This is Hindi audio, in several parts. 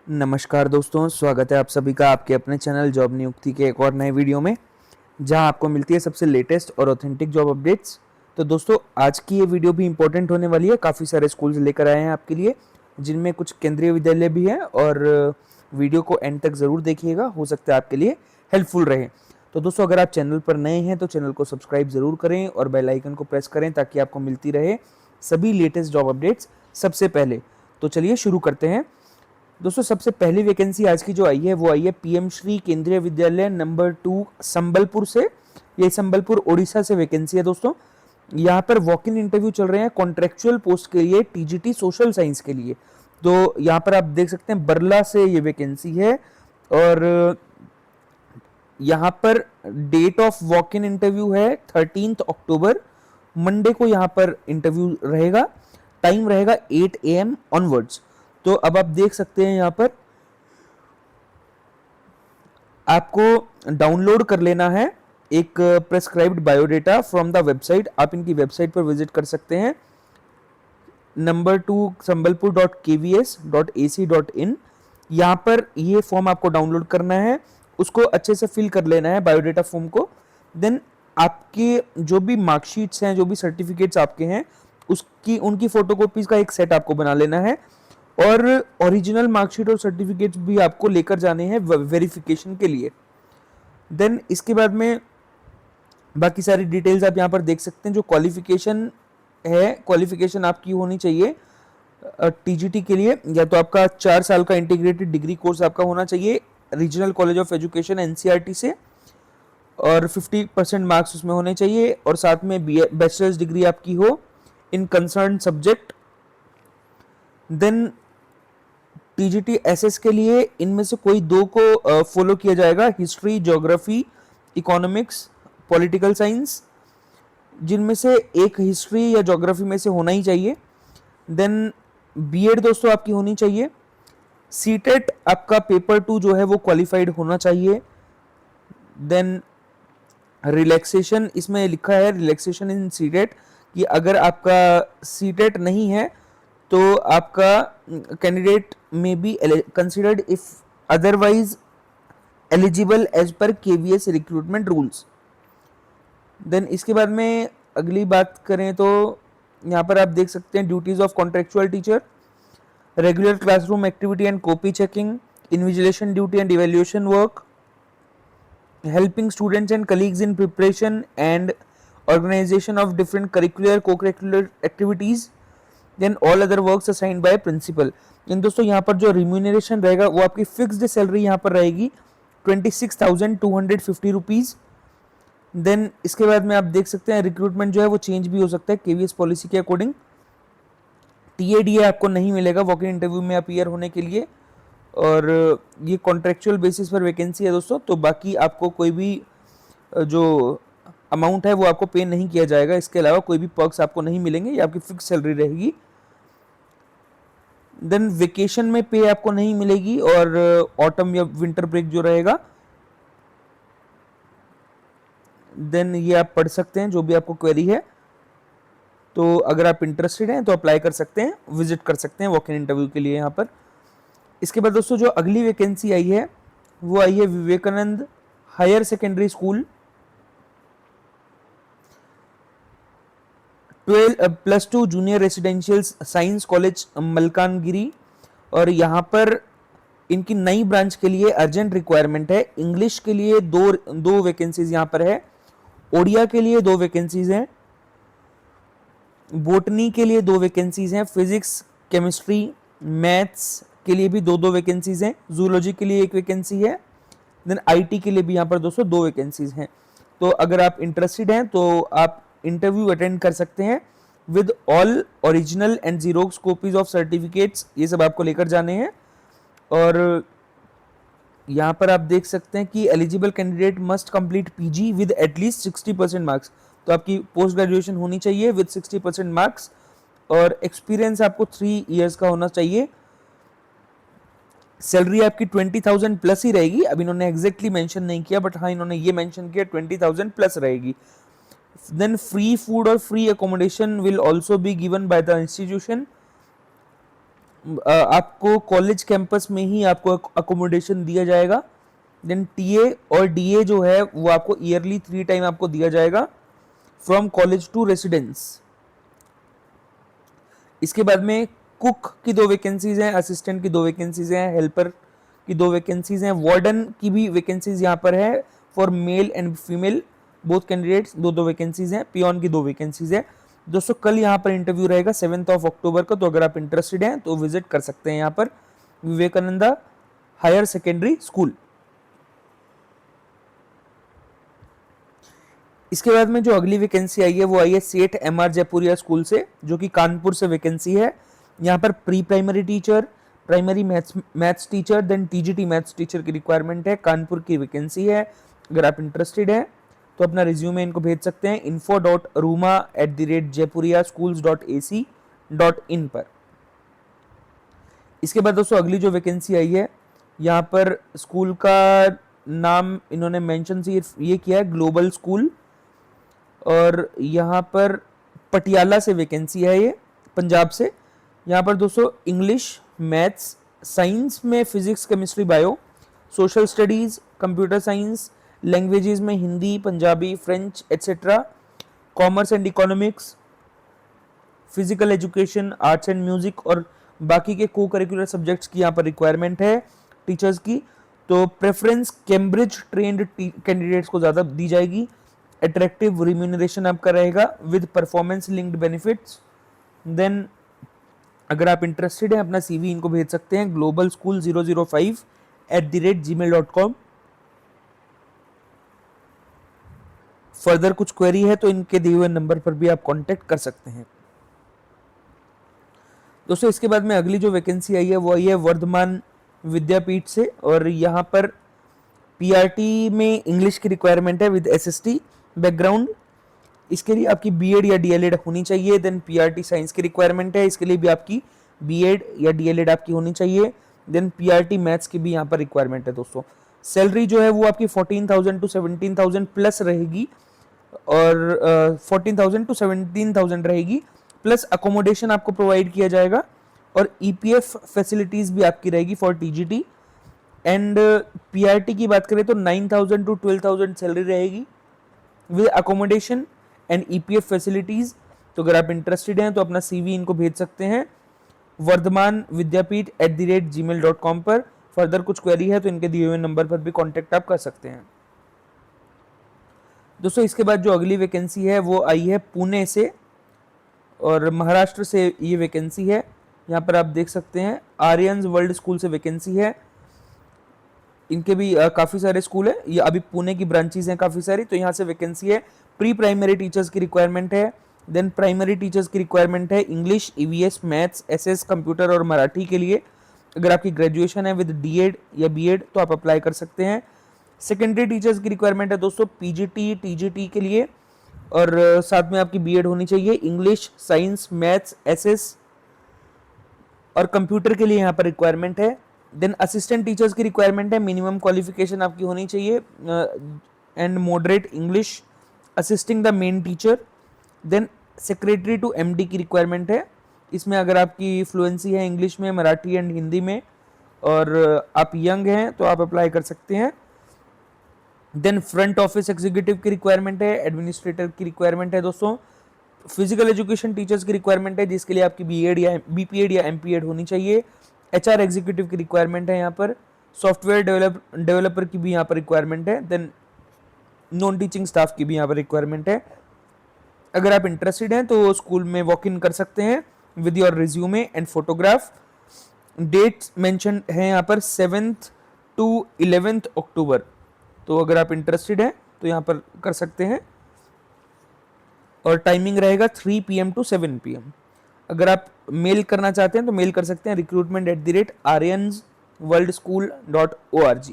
नमस्कार दोस्तों, स्वागत है आप सभी का आपके अपने चैनल जॉब नियुक्ति के एक और नए वीडियो में, जहां आपको मिलती है सबसे लेटेस्ट और ऑथेंटिक जॉब अपडेट्स। तो दोस्तों, आज की ये वीडियो भी इंपॉर्टेंट होने वाली है। काफ़ी सारे स्कूल्स लेकर आए हैं आपके लिए, जिनमें कुछ केंद्रीय विद्यालय भी हैं, और वीडियो को एंड तक ज़रूर देखिएगा, हो सकता है आपके लिए हेल्पफुल रहे। तो दोस्तों, अगर आप चैनल पर नए हैं तो चैनल को सब्सक्राइब ज़रूर करें और बेल आइकन को प्रेस करें, ताकि आपको मिलती रहे सभी लेटेस्ट जॉब अपडेट्स सबसे पहले। तो चलिए शुरू करते हैं। दोस्तों, सबसे पहली वैकेंसी आज की जो आई है वो आई है पीएम श्री केंद्रीय विद्यालय नंबर 2 संबलपुर से। ये संबलपुर उड़ीसा से वैकेंसी है दोस्तों। यहाँ पर वॉक इन इंटरव्यू चल रहे हैं कॉन्ट्रेक्चुअल पोस्ट के लिए, टीजीटी सोशल साइंस के लिए। तो यहाँ पर आप देख सकते हैं बरला से ये वैकेंसी है, और यहाँ पर date of walk in interview है 13 अक्टूबर, मंडे को यहाँ पर इंटरव्यू रहेगा। टाइम रहेगा 8 AM ऑनवर्ड्स। तो अब आप देख सकते हैं यहाँ पर आपको डाउनलोड कर लेना है एक prescribed biodata from the website. आप इनकी वेबसाइट पर विजिट कर सकते हैं, नंबर 2 sambalpur.kvs.ac.in। यहाँ पर ये फॉर्म आपको डाउनलोड करना है, उसको अच्छे से फिल कर लेना है बायोडेटा फॉर्म को। देन आपके जो भी मार्कशीट्स हैं, जो भी सर्टिफिकेट्स आपके हैं, उसकी उनकी फोटोकॉपीज का एक सेट आपको बना लेना है, और ओरिजिनल मार्कशीट और सर्टिफिकेट्स भी आपको लेकर जाने हैं वेरिफिकेशन के लिए। देन इसके बाद में बाकी सारी डिटेल्स आप यहाँ पर देख सकते हैं। जो क्वालिफिकेशन है, क्वालिफिकेशन आपकी होनी चाहिए टीजीटी के लिए, या तो आपका 4 साल का इंटीग्रेटेड डिग्री कोर्स आपका होना चाहिए regional college of education NCERT से, और 50% मार्क्स उसमें होने चाहिए, और साथ में बैचलर्स डिग्री आपकी हो in concern subject. Then TGT SS के लिए इनमें से कोई दो को फॉलो किया जाएगा, history, geography, economics, political science, जिनमें से एक हिस्ट्री या ज्योग्राफी में से होना ही चाहिए। देन बीएड दोस्तों आपकी होनी चाहिए। सीटेट आपका पेपर 2 जो है वो क्वालिफाइड होना चाहिए। देन रिलैक्सेशन, इसमें लिखा है रिलैक्सेशन इन सीटेट, कि अगर आपका सीटेट नहीं है तो आपका कैंडिडेट में be considered if otherwise eligible as per KVS recruitment rules. Then इसके बाद में अगली बात करें तो यहाँ पर आप देख सकते हैं duties of contractual teacher, regular classroom activity and copy checking, invigilation duty and evaluation work, helping students and colleagues in preparation and organization of different curricular co-curricular activities, then all other works assigned by principal। इन दोस्तों यहाँ पर जो रिम्यूनरेशन रहेगा वो आपकी फिक्स्ड सैलरी यहाँ पर रहेगी 26,250 रुपीज़। देन इसके बाद में आप देख सकते हैं रिक्रूटमेंट जो है वो चेंज भी हो सकता है केवीएस पॉलिसी के अकॉर्डिंग। टीएडीए आपको नहीं मिलेगा वॉक इन इंटरव्यू में अपीयर होने के लिए, और ये कॉन्ट्रेक्चुअल बेसिस पर वैकेंसी है दोस्तों। तो बाकी आपको कोई भी जो अमाउंट है वो आपको पे नहीं किया जाएगा, इसके अलावा कोई भी पर्क्स आपको नहीं मिलेंगे, ये आपकी फिक्स सैलरी रहेगी। देन वेकेशन में पे आपको नहीं मिलेगी, और ऑटम या विंटर ब्रेक जो रहेगा, देन ये आप पढ़ सकते हैं जो भी आपको क्वेरी है। तो अगर आप इंटरेस्टेड हैं तो अप्लाई कर सकते हैं, विजिट कर सकते हैं वॉक इन इंटरव्यू के लिए यहाँ पर। इसके बाद दोस्तों जो अगली वैकेंसी आई है वो आई है Vivekananda higher secondary school 12+2 junior residential science college Malkangiri, और यहाँ पर इनकी नई ब्रांच के लिए अर्जेंट रिक्वायरमेंट है। इंग्लिश के लिए दो वैकेंसीज यहाँ पर है, ओडिया के लिए 2 वैकेंसीज हैं, बोटनी के लिए 2 वैकेंसीज हैं, फिजिक्स, केमिस्ट्री, मैथ्स के लिए भी 2 वैकेंसीज हैं, जूलॉजी के लिए 1 वैकेंसी है। देन आईटी के लिए भी यहाँ पर दोस्तों 2 वैकेंसीज हैं। तो अगर आप इंटरेस्टेड हैं तो आप इंटरव्यू अटेंड कर सकते हैं with all original and xerox copies of certificates, ये सब आपको लेकर जाने हैं। और यहाँ पर आप देख सकते हैं कि eligible candidate must complete PG with at least 60% marks. तो आपकी पोस्ट ग्रेजुएशन होनी चाहिए विद 60% मार्क्स, और एक्सपीरियंस आपको 3 इयर्स का होना चाहिए। सैलरी आपकी 20,000 प्लस ही रहेगी, अब इन्होंने एग्जैक्टली मेंशन नहीं किया, बट हाँ इन्होंने ये मेंशन किया 20,000 प्लस रहेगी। देन फ्री फूड और free accommodation will also be given by the institution. आपको कॉलेज कैंपस में ही आपको अकोमोडेशन दिया जाएगा। देन टीए और डीए जो है वो आपको ईयरली 3 टाइम आपको दिया जाएगा फ्रॉम कॉलेज टू रेसिडेंस। इसके बाद में कुक की 2 वैकेंसीज हैं, असिस्टेंट की 2 वैकेंसीज हैं, हेल्पर की 2 वैकेंसीज हैं, वार्डन की भी वैकेंसीज यहाँ पर है for male and female both candidates, 2 vacancies हैं, पियोन की 2 वैकेंसीज है। दोस्तों कल यहाँ पर इंटरव्यू रहेगा 7 अक्टूबर को, तो अगर आप इंटरेस्टेड हैं तो विजिट कर सकते हैं यहाँ पर विवेकानंदा हायर सेकेंडरी स्कूल। इसके बाद में जो अगली वैकेंसी आई है वो आई है सेठ एमआर जयपुरिया स्कूल से, जो कि कानपुर से वैकेंसी है। यहाँ पर pre primary teacher, primary maths teacher, then TGT maths teacher की रिक्वायरमेंट है, कानपुर की वैकेंसी है। अगर आप इंटरेस्टेड हैं तो अपना रिज्यूमे इनको भेज सकते हैं info.ruma@jaipuria.schools.ac.in पर। इसके बाद दोस्तों अगली जो वैकेंसी आई है, यहाँ पर स्कूल का नाम इन्होंने मेंशन सिर्फ ये किया है ग्लोबल स्कूल, और यहाँ पर पटियाला से वैकेंसी है, ये पंजाब से। यहाँ पर दोस्तों इंग्लिश, मैथ्स, साइंस में physics, chemistry, bio, social studies, computer science, languages में Hindi, Punjabi, French etcetera, commerce and economics, physical education, arts and music और बाकी के को करिकुलर सब्जेक्ट्स की यहाँ पर रिक्वायरमेंट है टीचर्स की। तो प्रेफरेंस कैम्ब्रिज ट्रेंड कैंडिडेट्स को ज़्यादा दी जाएगी। अट्रैक्टिव रिम्यूनरेशन आपका रहेगा with performance linked benefits. Then अगर आप इंटरेस्टेड हैं अपना सीवी इनको भेज सकते हैं globalschool005@gmail.com। फर्दर कुछ क्वेरी है तो इनके दिए हुए नंबर पर भी आप कांटेक्ट कर सकते हैं। दोस्तों इसके बाद में अगली जो वैकेंसी आई है वो आई है वर्धमान विद्यापीठ से, और यहाँ पर पीआरटी में इंग्लिश की रिक्वायरमेंट है विद एसएसटी बैकग्राउंड। इसके लिए आपकी बीएड या डीएलएड होनी चाहिए। देन पीआरटी साइंस की रिक्वायरमेंट है, इसके लिए भी आपकी बीएड या डीएलएड आपकी होनी चाहिए। देन पीआरटी मैथ्स की भी यहाँ पर रिक्वायरमेंट है दोस्तों। सैलरी जो है वो आपकी 14,000 to 17,000 प्लस रहेगी, और 14,000 to 17,000 रहेगी, प्लस अकोमोडेशन आपको प्रोवाइड किया जाएगा, और ईपीएफ फैसिलिटीज भी आपकी रहेगी फॉर टीजीटी। एंड पीआरटी की बात करें तो 9,000 to 12,000 सैलरी रहेगी with accommodation and EPF facilities. तो अगर आप इंटरेस्टेड हैं तो अपना सीवी इनको भेज सकते हैं वर्धमान विद्यापीठ@gmail.com पर। फर्दर कुछ क्वेरी है तो इनके दिए हुए नंबर पर भी कांटेक्ट आप कर सकते हैं दोस्तों। इसके बाद जो अगली वैकेंसी है वो आई है पुणे से, और महाराष्ट्र से ये वैकेंसी है। यहाँ पर आप देख सकते हैं आर्यंस वर्ल्ड स्कूल से वैकेंसी है। इनके भी काफ़ी सारे स्कूल है, ये अभी पुणे की ब्रांचेस हैं काफ़ी सारी, तो यहाँ से वैकेंसी है। प्री प्राइमरी टीचर्स की रिक्वायरमेंट है। देन प्राइमरी टीचर्स की रिक्वायरमेंट है English, EVS, maths, SS, computer और मराठी के लिए। अगर आपकी ग्रेजुएशन है विद डीएड या बीएड तो आप अप्लाई कर सकते हैं। सेकेंडरी टीचर्स की रिक्वायरमेंट है दोस्तों पीजीटी, टीजीटी के लिए, और साथ में आपकी बीएड होनी चाहिए। इंग्लिश, साइंस, मैथ्स, एसएस और कंप्यूटर के लिए यहाँ पर रिक्वायरमेंट है। देन असिस्टेंट टीचर्स की रिक्वायरमेंट है, मिनिमम क्वालिफिकेशन आपकी होनी चाहिए and moderate English assisting the main teacher. Then secretary to MD की रिक्वायरमेंट है, इसमें अगर आपकी फ्लुएंसी है इंग्लिश में, मराठी एंड हिंदी में, और आप यंग हैं तो आप अप्लाई कर सकते हैं। देन फ्रंट ऑफिस एग्जीक्यूटिव की रिक्वायरमेंट है, एडमिनिस्ट्रेटर की रिक्वायरमेंट है दोस्तों। फिजिकल एजुकेशन टीचर्स की रिक्वायरमेंट है जिसके लिए आपकी बीएड या बीपीएड या एमपीएड होनी चाहिए। एचआर एग्जीक्यूटिव की रिक्वायरमेंट है यहाँ पर। सॉफ्टवेयर डेवलपर की भी यहाँ पर रिक्वायरमेंट है। देन नॉन टीचिंग स्टाफ की भी यहाँ पर रिक्वायरमेंट है। अगर आप इंटरेस्टेड हैं तो स्कूल में वॉक इन कर सकते हैं with your resume and photograph. Dates mention है यहाँ पर 7th to 11th अक्टूबर, तो अगर आप इंटरेस्टेड हैं तो यहाँ पर कर सकते हैं, और टाइमिंग रहेगा 3 PM to 7 PM। अगर आप मेल करना चाहते हैं तो मेल कर सकते हैं recruitment@aryansworldschool.org।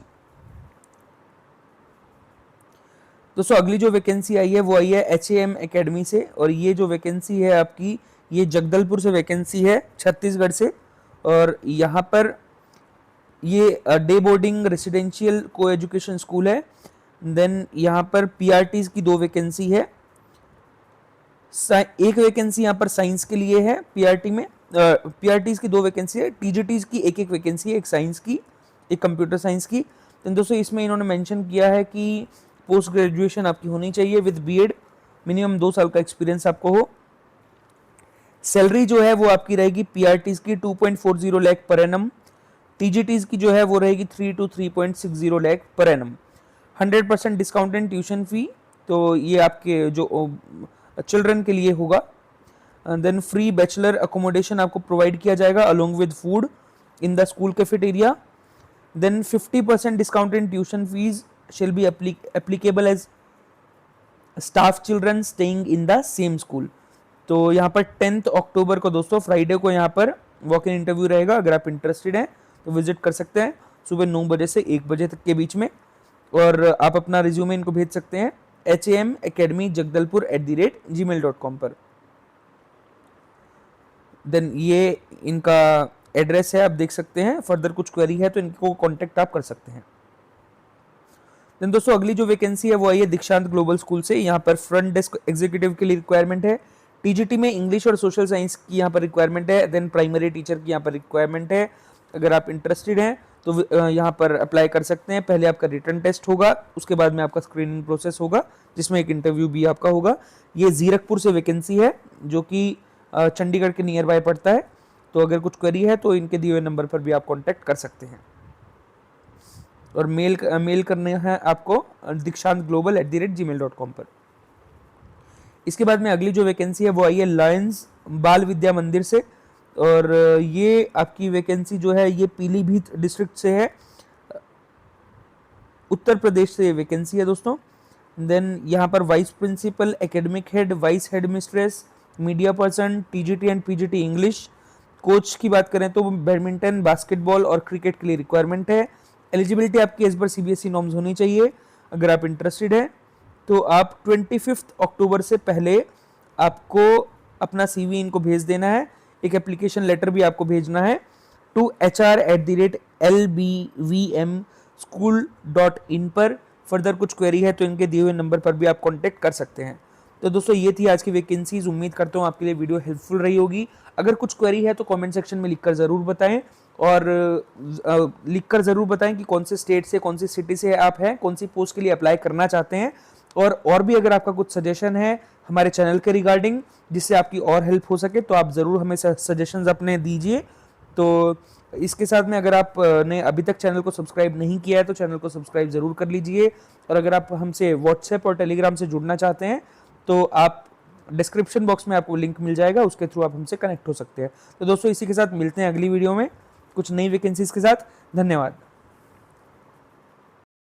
दोस्तों अगली जो वैकेंसी आई है वो आई है HAM एकेडमी से, और ये जो वैकेंसी है आपकी ये जगदलपुर से वैकेंसी है, छत्तीसगढ़ से। और यहाँ पर ये डे बोर्डिंग रेसिडेंशियल को एजुकेशन स्कूल है। देन यहाँ पर पीआरटीज की 2 वैकेंसी है। एक वैकेंसी यहाँ पर साइंस के लिए है पीआरटी में, पीआरटीज की 2 वैकेंसी है, टीजीटीज की एक एक वैकेंसी है, एक साइंस की एक कंप्यूटर साइंस की। तो दोस्तों इसमें इन्होंने मेंशन किया है कि पोस्ट ग्रेजुएशन आपकी होनी चाहिए विद बीएड, मिनिमम 2 साल का एक्सपीरियंस आपको हो। सैलरी जो है वो आपकी रहेगी पीआरटीज की 2.40 लाख पर एनम, टीजीटीज की जो है वो रहेगी 3 to 3.60 lakh per annum. 100% discount in tuition fee, तो ये आपके जो चिल्ड्रन के लिए होगा। देन फ्री बैचलर अकोमोडेशन आपको प्रोवाइड किया जाएगा along with food in the school cafeteria. Then 50% discount in tuition fees shall be applicable as staff children staying in the same school. तो यहाँ पर 10 अक्टूबर को दोस्तों फ्राइडे को यहाँ पर वॉक इन इंटरव्यू रहेगा। अगर आप इंटरेस्टेड हैं तो विजिट कर सकते हैं सुबह 9 बजे से 1 बजे तक के बीच में, और आप अपना रिज्यूमे इनको भेज सकते हैं HAMacademyjagdalpur@gmail.com पर। देन ये इनका एड्रेस है, आप देख सकते हैं। फर्दर कुछ क्वेरी है तो इनको कांटेक्ट आप कर सकते हैं। देन दोस्तों अगली जो वैकेंसी है वो आई है दीक्षांत ग्लोबल स्कूल से। यहाँ पर फ्रंट डेस्क एग्जीक्यूटिव के लिए रिक्वायरमेंट है। टीजीटी में इंग्लिश और सोशल साइंस की यहाँ पर रिक्वायरमेंट है। देन प्राइमरी टीचर की यहाँ पर रिक्वायरमेंट है। अगर आप इंटरेस्टेड हैं तो यहाँ पर अप्लाई कर सकते हैं। पहले आपका रिटन टेस्ट होगा, उसके बाद में आपका स्क्रीनिंग प्रोसेस होगा जिसमें एक इंटरव्यू भी आपका होगा। ये जीरकपुर से वैकेंसी है जो कि चंडीगढ़ के नियर बाय पड़ता है। तो अगर कुछ क्वेरी है तो इनके दिए हुए नंबर पर भी आप कॉन्टैक्ट कर सकते हैं, और मेल करने हैं आपको dikshantglobal@gmail.com पर। इसके बाद में अगली जो वैकेंसी है वो आई है लायंस बाल विद्या मंदिर से, और ये आपकी वैकेंसी जो है ये पीलीभीत डिस्ट्रिक्ट से है, उत्तर प्रदेश से ये वैकेंसी है दोस्तों। देन यहाँ पर vice principal, academic head, vice head mistress, media person, TGT and PGT English. Coach की बात करें तो बैडमिंटन, बास्केटबॉल और क्रिकेट के लिए रिक्वायरमेंट है। एलिजिबिलिटी आपकी एज पर सीबीएसई नॉर्म्स होनी चाहिए। अगर आप इंटरेस्टेड हैं तो आप 25 अक्टूबर से पहले आपको अपना सीवी इनको भेज देना है। एक एप्लीकेशन लेटर भी आपको भेजना है टू hr@lbvmschool.in पर। फर्दर कुछ क्वेरी है तो इनके दिए हुए नंबर पर भी आप कांटेक्ट कर सकते हैं। तो दोस्तों ये थी आज की वैकेंसीज। उम्मीद करता हूँ आपके लिए वीडियो हेल्पफुल रही होगी। अगर कुछ क्वेरी है तो कमेंट सेक्शन में लिखकर ज़रूर बताएं, और लिखकर ज़रूर बताएं कि कौन से स्टेट से, कौन सी सिटी से आप हैं, कौन सी पोस्ट के लिए अप्लाई करना चाहते हैं। और भी अगर आपका कुछ सजेशन है हमारे चैनल के रिगार्डिंग जिससे आपकी और हेल्प हो सके तो आप ज़रूर हमें सजेशंस अपने दीजिए। तो इसके साथ में अगर आप ने अभी तक चैनल को सब्सक्राइब नहीं किया है तो चैनल को सब्सक्राइब ज़रूर कर लीजिए। और अगर आप हमसे व्हाट्सएप और टेलीग्राम से जुड़ना चाहते हैं तो आप डिस्क्रिप्शन बॉक्स में आपको लिंक मिल जाएगा, उसके थ्रू आप हमसे कनेक्ट हो सकते हैं। तो दोस्तों इसी के साथ मिलते हैं अगली वीडियो में कुछ नई वैकेंसीज के साथ। धन्यवाद।